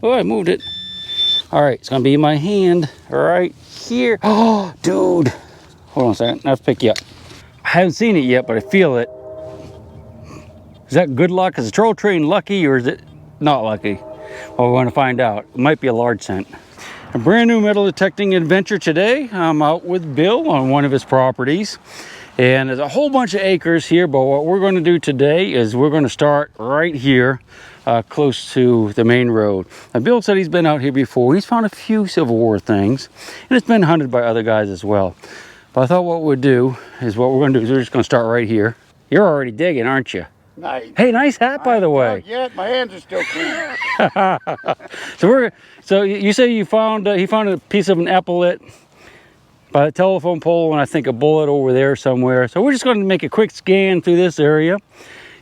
Oh, I moved it. All right, it's gonna be in my hand right here. Oh, dude. Hold on a second, I have to pick you up. I haven't seen it yet, but I feel it. Is that good luck? Is the troll train lucky or is it not lucky? Well, we want to find out. It might be a large scent. A brand new metal detecting adventure today. I'm out with Bill on one of his properties. And there's a whole bunch of acres here, but what we're going to do today is we're going to start right here, close to the main road. Now, Bill said he's been out here before. He's found a few Civil War things, and it's been hunted by other guys as well. But I thought what we'd do is what we're going to do is we're just going to start right here. You're already digging, aren't you? Nice. Hey, nice hat, by the way. Yeah, my hands are still clean. So you say you found he found a piece of an epaulet by the telephone pole, and I think a bullet over there somewhere. So we're just going to make a quick scan through this area,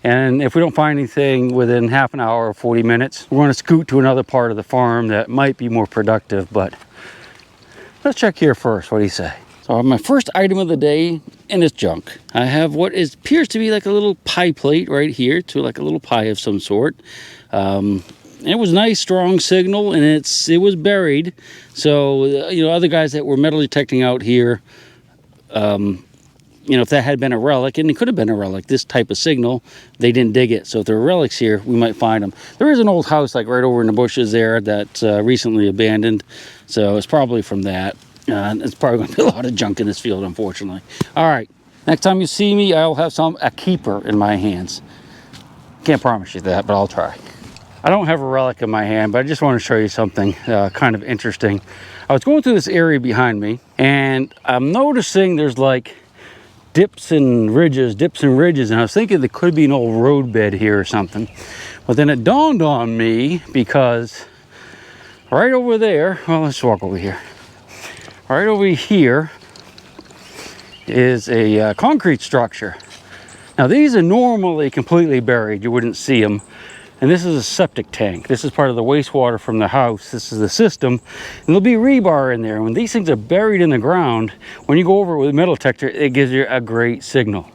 and if we don't find anything within half an hour or 40 minutes, we're going to scoot to another part of the farm that might be more productive. But let's check here first. What do you say? So my first item of the day, and it's junk. I have what appears to be like a little pie plate right here, to like a little pie of some sort. It was a nice strong signal, and it was buried. So you know, other guys that were metal detecting out here, you know, if that had been a relic, and it could have been a relic, this type of signal, they didn't dig it. So if there are relics here, we might find them. There is an old house like right over in the bushes there that's recently abandoned, so it's probably from that. It's probably going to be a lot of junk in this field, unfortunately. All right, next time you see me, I'll have a keeper in my hands. Can't promise you that, but I'll try. I don't have a relic in my hand, but I just want to show you something kind of interesting. I was going through this area behind me, and I'm noticing there's like dips and ridges, and I was thinking there could be an old road bed here or something. But then it dawned on me, because right over there, well, let's walk over here. Right over here is a concrete structure. Now these are normally completely buried, you wouldn't see them. And this is a septic tank. This is part of the wastewater from the house. This is the system. And there'll be rebar in there. When these things are buried in the ground, when you go over it with a metal detector, it gives you a great signal.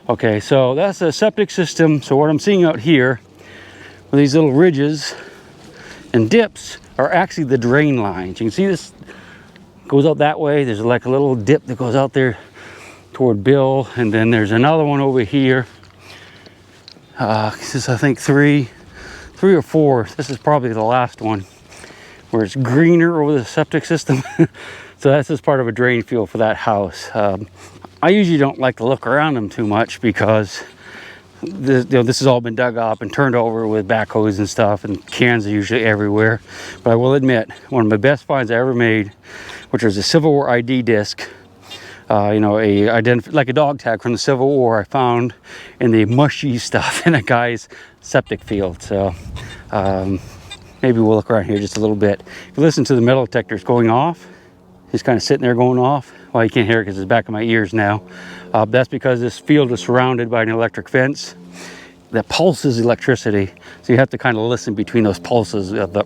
Okay, so that's a septic system. So what I'm seeing out here with these little ridges and dips are actually the drain lines. You can see this goes out that way. There's like a little dip that goes out there toward Bill. And then there's another one over here. This is, I think, three or four. This is probably the last one where it's greener over the septic system. So that's just part of a drain field for that house. I usually don't like to look around them too much, because this has all been dug up and turned over with backhoes and stuff, and cans are usually everywhere. But I will admit, one of my best finds I ever made, which was a Civil War ID disc. You know, like a dog tag from the Civil War, I found in the mushy stuff in a guy's septic field. So maybe we'll look around here just a little bit. If you listen to the metal detectors going off, he's kind of sitting there going off. Well, you can't hear it because it's back of my ears now. That's because this field is surrounded by an electric fence that pulses electricity. So you have to kind of listen between those pulses of the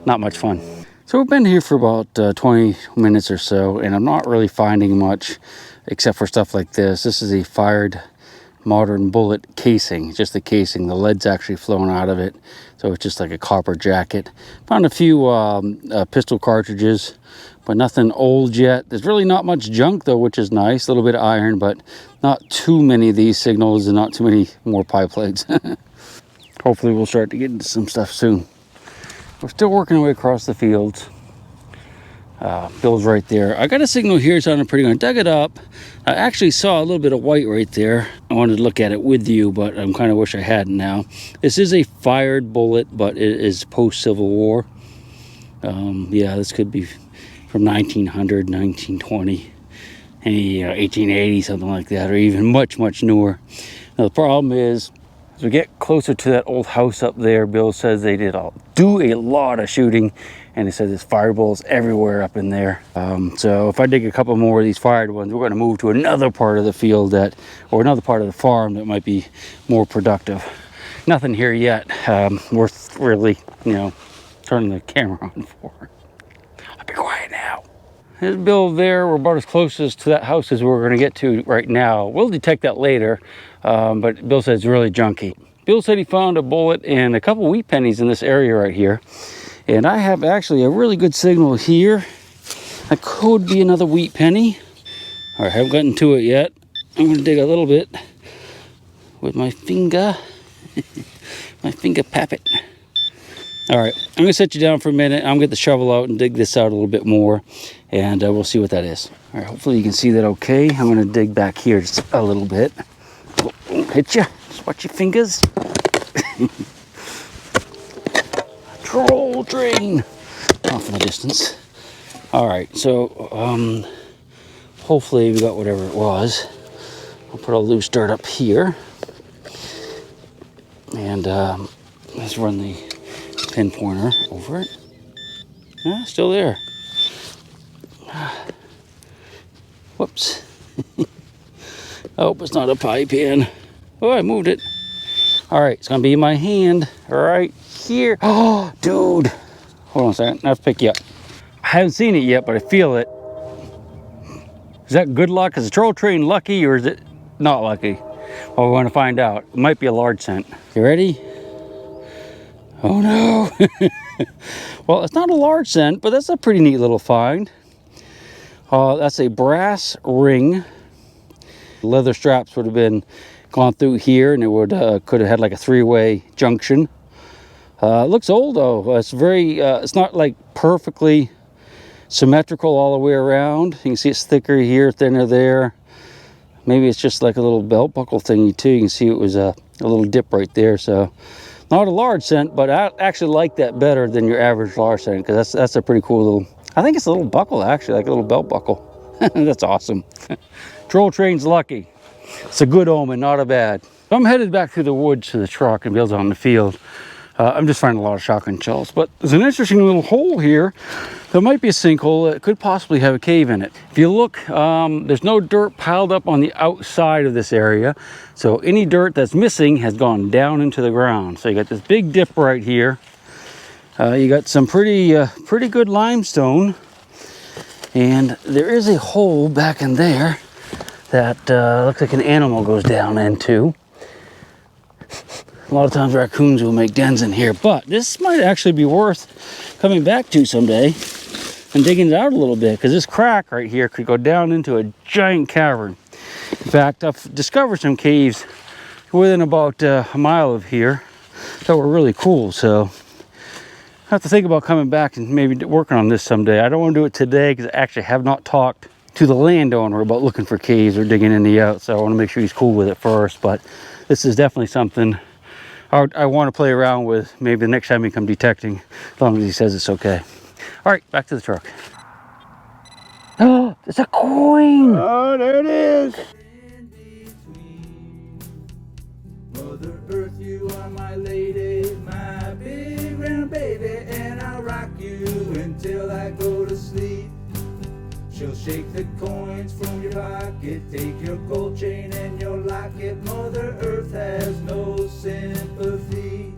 not much fun. So we've been here for about 20 minutes or so, and I'm not really finding much except for stuff like this. This is a fired modern bullet casing, just the casing. The lead's actually flown out of it, so it's just like a copper jacket. Found a few pistol cartridges, but nothing old yet. There's really not much junk though, which is nice. A little bit of iron, but not too many of these signals and not too many more pie plates. Hopefully we'll start to get into some stuff soon. We're still working our way across the fields. Bill's right there. I got a signal here sounding pretty good. I dug it up. I actually saw a little bit of white right there. I wanted to look at it with you, but I kind of wish I hadn't now. This is a fired bullet, but it is post-Civil War. Yeah, this could be from 1900, 1920, any 1880, something like that, or even much, much newer. Now, the problem is, as we get closer to that old house up there, Bill says they do a lot of shooting, and he says there's fireballs everywhere up in there. So if I dig a couple more of these fired ones, we're going to move to another part of the field or another part of the farm that might be more productive. Nothing here yet worth really, turning the camera on for. I'll be quiet now. There's Bill there. We're about as close as to that house as we're going to get to right now. We'll detect that later, but Bill says it's really junky. Bill said he found a bullet and a couple wheat pennies in this area right here. And I have actually a really good signal here. That could be another wheat penny. All right, I haven't gotten to it yet. I'm gonna dig a little bit with my finger. My finger pappet. All right, I'm gonna set you down for a minute. I'm gonna get the shovel out and dig this out a little bit more, and we'll see what that is. All right, hopefully you can see that okay. I'm gonna dig back here just a little bit. Won't hit you, just watch your fingers. Troll train off in the distance. All right, so hopefully we got whatever it was. I'll put a loose dirt up here, and let's run the pin pointer over it. Yeah, still there. Whoops. I hope it's not a pie pan. Oh, I moved it. All right, it's gonna be in my hand right here. Oh, dude. Hold on a second, I have to pick you up. I haven't seen it yet, but I feel it. Is that good luck? Is the troll train lucky or is it not lucky? Well, we're gonna find out. It might be a large scent. You ready? Oh no. Well, it's not a large scent, but that's a pretty neat little find. That's a brass ring. Leather straps would have been gone through here, and it would could have had like a three-way junction. Looks old though. It's very it's not like perfectly symmetrical all the way around. You can see it's thicker here, thinner there. Maybe it's just like a little belt buckle thingy too. You can see it was a little dip right there. So not a large scent, but I actually like that better than your average large scent, because that's a pretty cool little, I think it's a little buckle actually, like a little belt buckle. That's awesome. Troll train's lucky. It's a good omen, not a bad. So I'm headed back through the woods to the truck and Bill's on the field. I'm just finding a lot of shotgun shells, but there's an interesting little hole here. There might be a sinkhole that could possibly have a cave in it. If you look, there's no dirt piled up on the outside of this area. So any dirt that's missing has gone down into the ground. So you got this big dip right here. You got some pretty good limestone. And there is a hole back in there that looks like an animal goes down into. A lot of times raccoons will make dens in here, but this might actually be worth coming back to someday and digging it out a little bit, because this crack right here could go down into a giant cavern. In fact, I've discovered some caves within about a mile of here that were really cool, so I have to think about coming back and maybe working on this someday. I don't want to do it today because I actually have not talked to the landowner about looking for caves or digging any out, so I want to make sure he's cool with it first. But this is definitely something I want to play around with maybe the next time we come detecting, as long as he says it's okay. All right, back to the truck. Oh, it's a coin! Oh, there it is! Mother Earth, you are my lady, my big round baby, and I'll rock you until I go to sleep. She'll shake the coins from your pocket, take your gold chain and your locket. Mother Earth has no sympathy.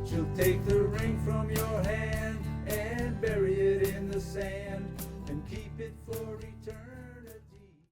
She'll take the ring from your hand and bury it in the sand and keep it for eternity.